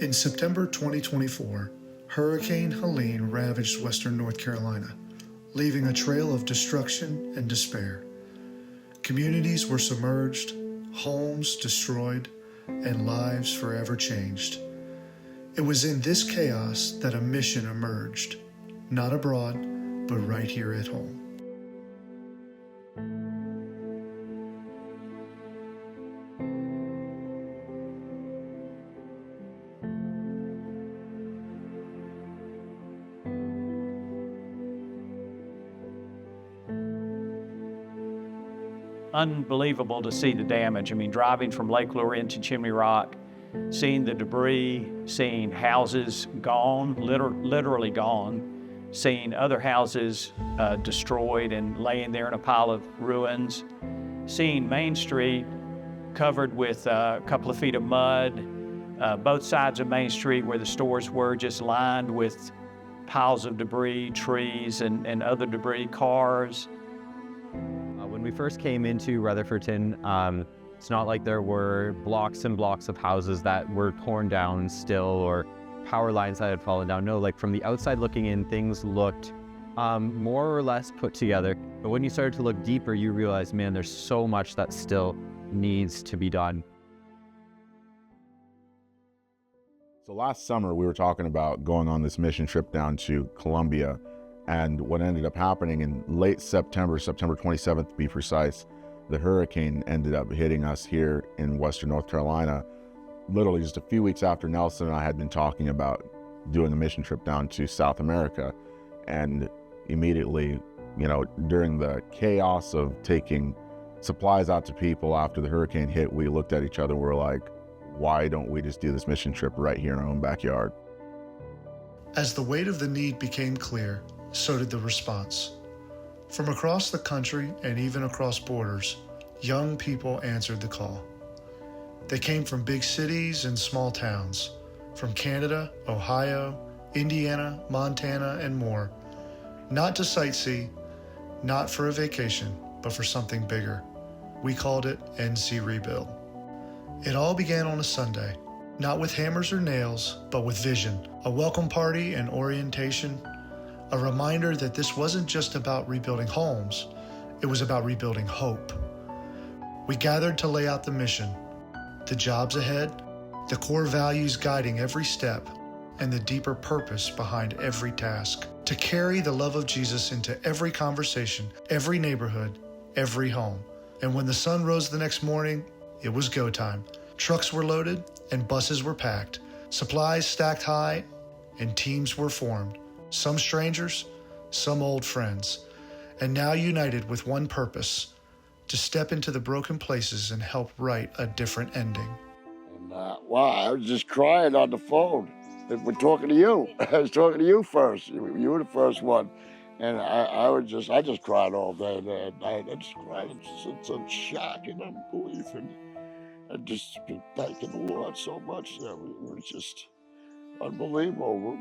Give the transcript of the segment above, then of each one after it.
In September 2024, Hurricane Helene ravaged western North Carolina, leaving a trail of destruction and despair. Communities were submerged, homes destroyed, and lives forever changed. It was in this chaos that a mission emerged, not abroad, but right here at home. Unbelievable to see the damage. I mean, driving from Lake Lure to Chimney Rock, seeing the debris, seeing houses gone, literally gone, seeing other houses destroyed and laying there in a pile of ruins, seeing Main Street covered with a couple of feet of mud, both sides of Main Street where the stores were just lined with piles of debris, trees and other debris, cars. When we first came into Rutherfordton, it's not like there were blocks and blocks of houses that were torn down still or power lines that had fallen down. No, like from the outside looking in, things looked more or less put together. But when you started to look deeper, you realize, man, there's so much that still needs to be done. So last summer, we were talking about going on this mission trip down to Columbia. And what ended up happening in late September 27th to be precise, the hurricane ended up hitting us here in Western North Carolina, literally just a few weeks after Nelson and I had been talking about doing a mission trip down to South America. And immediately, during the chaos of taking supplies out to people after the hurricane hit, we looked at each other and we're like, why don't we just do this mission trip right here in our own backyard? As the weight of the need became clear, so did the response. From across the country and even across borders, young people answered the call. They came from big cities and small towns, from Canada, Ohio, Indiana, Montana, and more, not to sightsee, not for a vacation, but for something bigger. We called it NC Rebuild. It all began on a Sunday, not with hammers or nails, but with vision, a welcome party and orientation, a reminder that this wasn't just about rebuilding homes, it was about rebuilding hope. We gathered to lay out the mission, the jobs ahead, the core values guiding every step, and the deeper purpose behind every task, to carry the love of Jesus into every conversation, every neighborhood, every home. And when the sun rose the next morning, it was go time. Trucks were loaded and buses were packed, supplies stacked high, and teams were formed. Some strangers, some old friends, and now united with one purpose, to step into the broken places and help write a different ending. And wow, I was just crying on the phone. We're talking to you. I was talking to you first. You were the first one. And I just cried all day that night. I just cried. It's a shock and unbelief. And I just been thanking the Lord so much. That it was just unbelievable.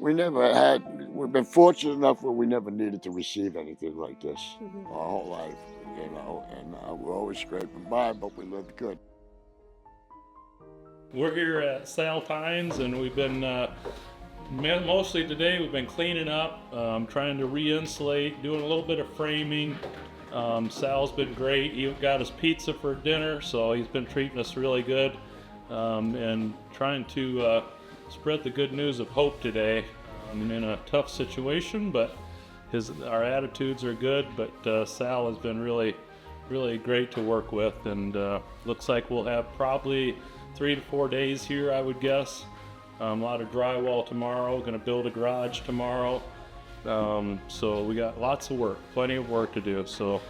We've been fortunate enough where we never needed to receive anything like this our whole life, and we're always scraping by, but we lived good. We're here at Sal Pines, and we've been, mostly today, we've been cleaning up, trying to re-insulate, doing a little bit of framing. Sal's been great. He got us pizza for dinner, so he's been treating us really good, and trying to spread the good news of hope today. In a tough situation, but our attitudes are good, but Sal has been really great to work with, and looks like we'll have probably 3 to 4 days here, I would guess. A lot of drywall tomorrow, going to build a garage tomorrow, so we got lots of work, plenty of work to do, so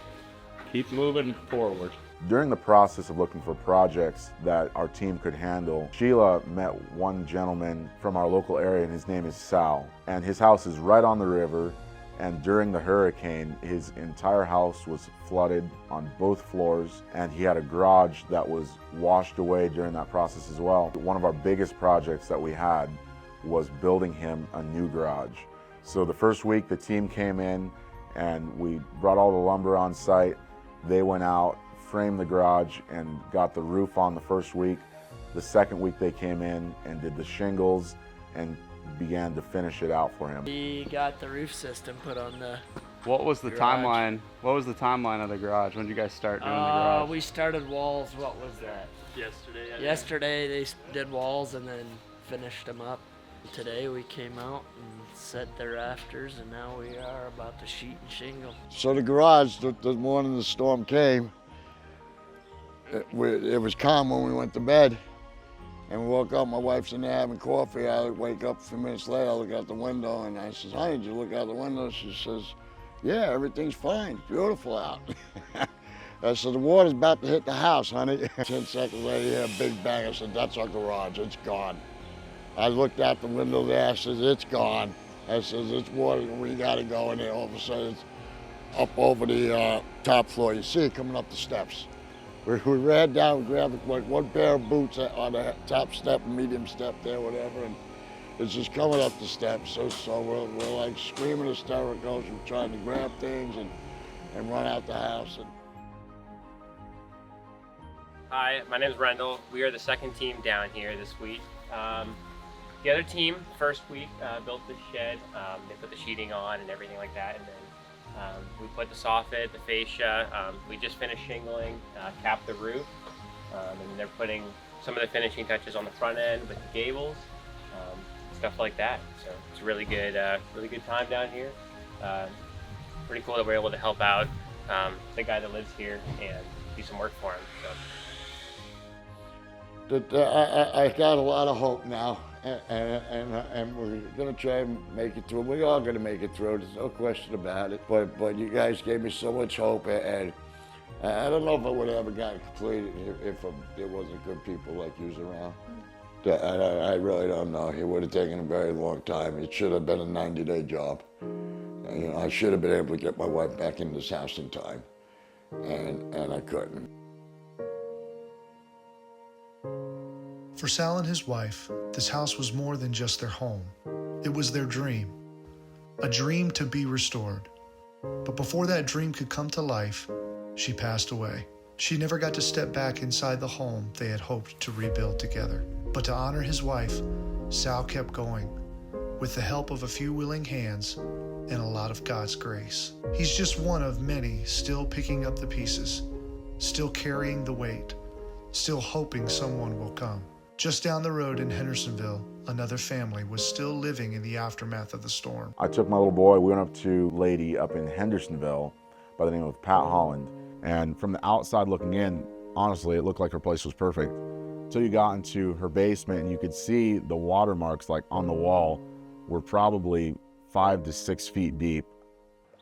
keep moving forward. During the process of looking for projects that our team could handle, Sheila met one gentleman from our local area, and his name is Sal. And his house is right on the river, and during the hurricane, his entire house was flooded on both floors, and he had a garage that was washed away during that process as well. One of our biggest projects that we had was building him a new garage. So the first week, the team came in, and we brought all the lumber on site. They went out, framed the garage, and got the roof on the first week. The second week they came in and did the shingles and began to finish it out for him. We got the roof system put on the What was the garage. timeline? What was the timeline of the garage? When did you guys start doing the garage? We started walls, what was that? Yesterday. I think. Yesterday they did walls and then finished them up. Today we came out and set the rafters, and now we are about to sheet and shingle. So the garage, the morning the storm came, it was calm when we went to bed. And we woke up, my wife's in there having coffee. I wake up a few minutes later, I look out the window, and I says, honey, did you look out the window? She says, yeah, everything's fine, beautiful out. I said, the water's about to hit the house, honey. 10 seconds later, yeah, big bang. I said, that's our garage, it's gone. I looked out the window there, I said, it's gone. I said, it's water, we gotta go in there. All of a sudden, it's up over the top floor. You see it coming up the steps. We ran down, we grabbed like one pair of boots on the top step, medium step there, whatever, and it's just coming up the steps. So we're like screaming hystericals, we're trying to grab things and run out the house. Hi, my name is Rendell. We are the second team down here this week. The other team, first week, built the shed. They put the sheeting on and everything like that, and then we put the soffit, the fascia. We just finished shingling, capped the roof, and they're putting some of the finishing touches on the front end with the gables, stuff like that. So it's a really good time down here. Pretty cool that we're able to help out the guy that lives here and do some work for him. So. I got a lot of hope now, and we're gonna try and make it through. We're all gonna make it through. There's no question about it. But you guys gave me so much hope, and I don't know if I would have ever gotten completed if there wasn't good people like you around. I really don't know. It would have taken a very long time. It should have been a 90-day job. You know, I should have been able to get my wife back in this house in time, and I couldn't. For Sal and his wife, this house was more than just their home. It was their dream, a dream to be restored. But before that dream could come to life, she passed away. She never got to step back inside the home they had hoped to rebuild together. But to honor his wife, Sal kept going, with the help of a few willing hands and a lot of God's grace. He's just one of many still picking up the pieces, still carrying the weight, still hoping someone will come. Just down the road in Hendersonville, another family was still living in the aftermath of the storm. I took my little boy, we went up to a lady up in Hendersonville by the name of Pat Holland. And from the outside looking in, honestly, it looked like her place was perfect. Until you got into her basement and you could see the watermarks like on the wall were probably 5 to 6 feet deep.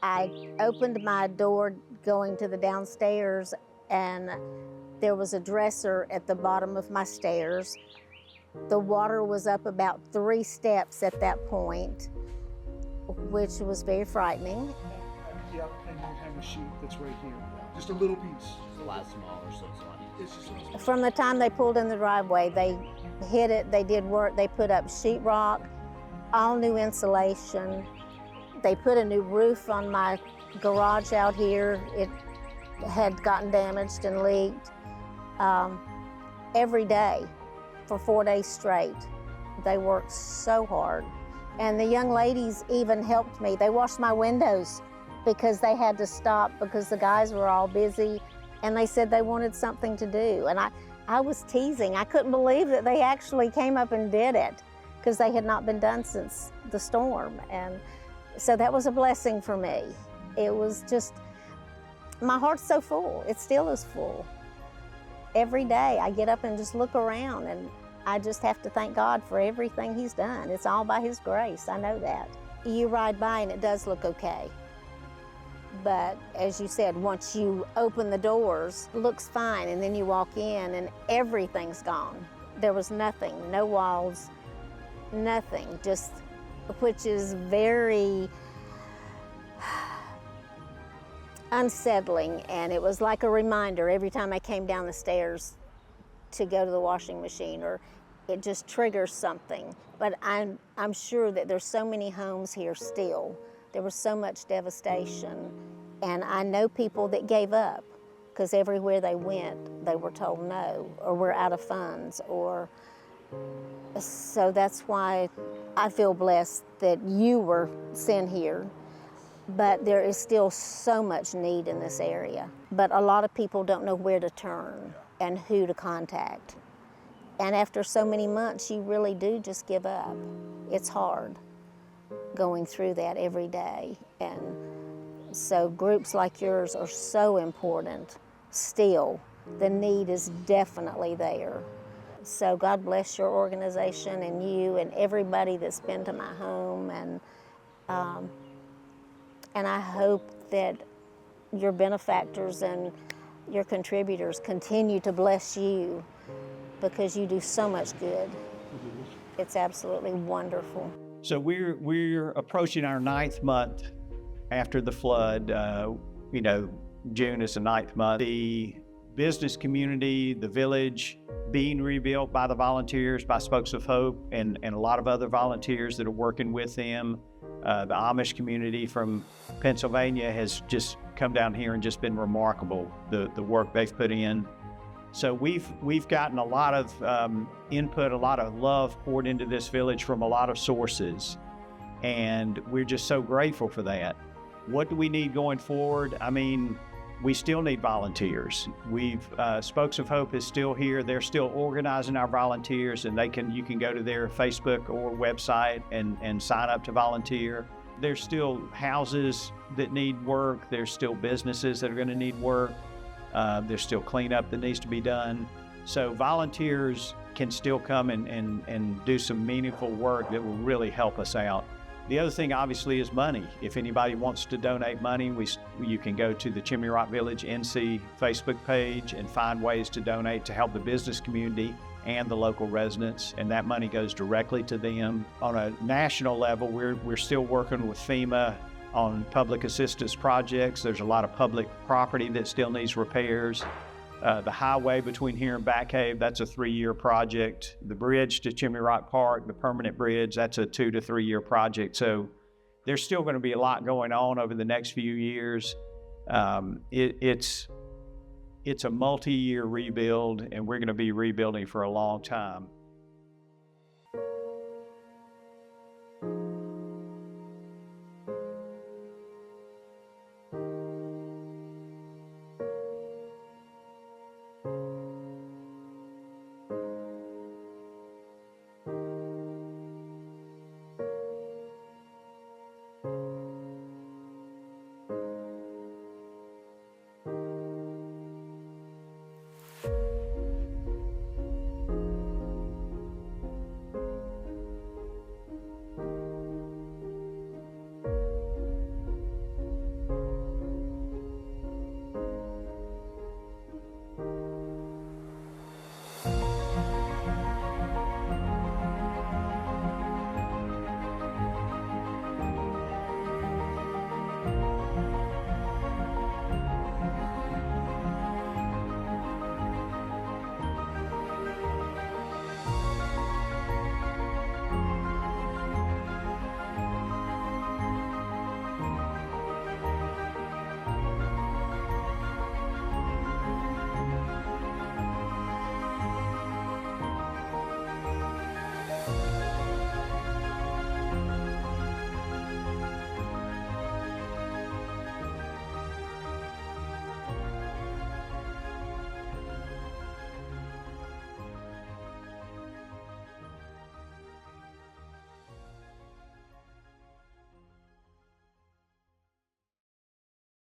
I opened my door going to the downstairs, and there was a dresser at the bottom of my stairs. The water was up about 3 steps at that point, which was very frightening. Yep, and you have a sheet that's right here. Just a little piece. It's a lot smaller, so it's not It's just a little. From the time they pulled in the driveway, they hit it, they did work, they put up sheetrock, all new insulation. They put a new roof on my garage out here. It had gotten damaged and leaked. Every day for 4 days straight. They worked so hard. And the young ladies even helped me. They washed my windows because they had to stop because the guys were all busy, and they said they wanted something to do. And I was teasing. I couldn't believe that they actually came up and did it because they had not been done since the storm. And so that was a blessing for me. It was just, my heart's so full. It still is full. Every day I get up and just look around, and I just have to thank God for everything He's done. It's all by His grace, I know that. You ride by and it does look okay. But as you said, once you open the doors, it looks fine, and then you walk in and everything's gone. There was nothing, no walls, nothing, just, which is very unsettling. And it was like a reminder every time I came down the stairs to go to the washing machine, or it just triggers something. But I'm sure that there's so many homes here still. There was so much devastation, and I know people that gave up because everywhere they went, they were told no, or we're out of funds, or so that's why I feel blessed that you were sent here. But there is still so much need in this area. But a lot of people don't know where to turn and who to contact. And after so many months, you really do just give up. It's hard going through that every day. And so groups like yours are so important still. The need is definitely there. So God bless your organization and you and everybody that's been to my home. And I hope that your benefactors and your contributors continue to bless you, because you do so much good. It's absolutely wonderful. So we're approaching our 9th month after the flood. June is the 9th month. The business community, the village, being rebuilt by the volunteers, by Spokes of Hope, and a lot of other volunteers that are working with them. The Amish community from Pennsylvania has just come down here and just been remarkable, the work they've put in. So we've gotten a lot of input, a lot of love poured into this village from a lot of sources, and we're just so grateful for that. What do we need going forward? I mean, we still need volunteers. Spokes of Hope is still here. They're still organizing our volunteers, and you can go to their Facebook or website and sign up to volunteer. There's still houses that need work. There's still businesses that are gonna need work. There's still cleanup that needs to be done. So volunteers can still come and do some meaningful work that will really help us out. The other thing, obviously, is money. If anybody wants to donate money, you can go to the Chimney Rock Village NC Facebook page and find ways to donate to help the business community and the local residents, and that money goes directly to them. On a national level, we're still working with FEMA on public assistance projects. There's a lot of public property that still needs repairs. The highway between here and Back Cave, that's a 3-year project. The bridge to Chimney Rock Park, the permanent bridge, that's a 2 to 3 year project. So there's still going to be a lot going on over the next few years. It's a multi-year rebuild, and we're going to be rebuilding for a long time.